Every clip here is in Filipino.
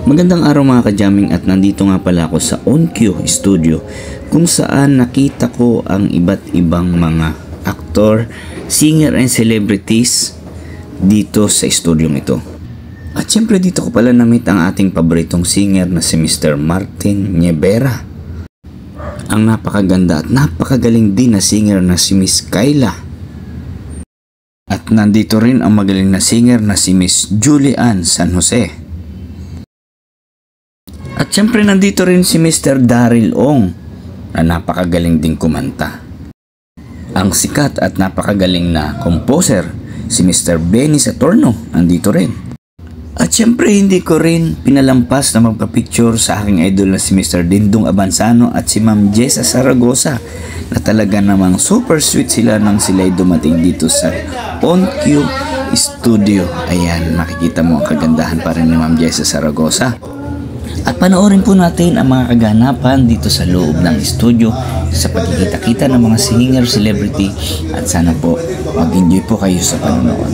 Magandang araw mga ka-jamming, at nandito nga pala ako sa OnQ Studio kung saan nakita ko ang iba't ibang mga aktor, singer and celebrities dito sa studio ito. At syempre dito ko pala na-meet ang ating paboritong singer na si Mr. Martin Nievera. Ang napakaganda at napakagaling din na singer na si Miss Kyla. At nandito rin ang magaling na singer na si Miss Julian San Jose. At syempre nandito rin si Mr. Daryl Ong na napakagaling ding kumanta. Ang sikat at napakagaling na composer si Mr. Benny Saturno nandito rin. At syempre hindi ko rin pinalampas na magpa-picture sa aking idol na si Mr. Dindong Abansano at si Ma'am Jessa Saragosa, na talaga namang super sweet sila nang sila'y dumating dito sa OnQ Studio. Ayan, makikita mo ang kagandahan pa rin ni Ma'am Jessa Saragosa. At panoorin po natin ang mga kaganapan dito sa loob ng studio sa pagkikita-kita ng mga singer, celebrity, at sana po mag-enjoy po kayo sa panonood.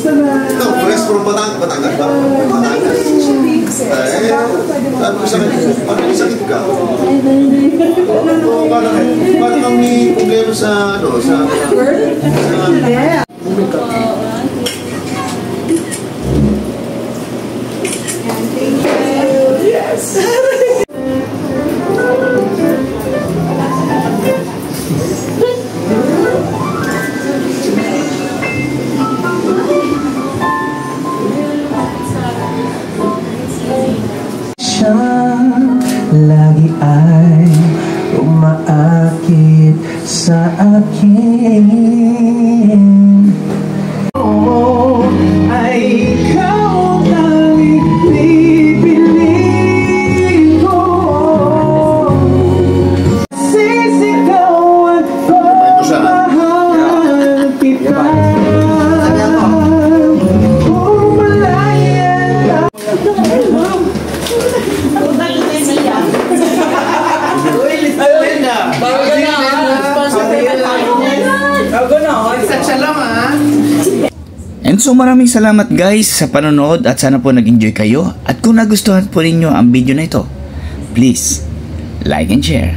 Ito, press from Batangas ba? Batangas. Ano sakit ka? Paano kang may problema sa ano? Yes! Lagi ay umaakit sa akin. Oh, ay ikaw ang pipiliin ko. Sisigaw at pagmahal kita. And so maraming salamat guys sa panonood, at sana po nag-enjoy kayo. At kung nagustuhan po ninyo ang video na ito, please like and share.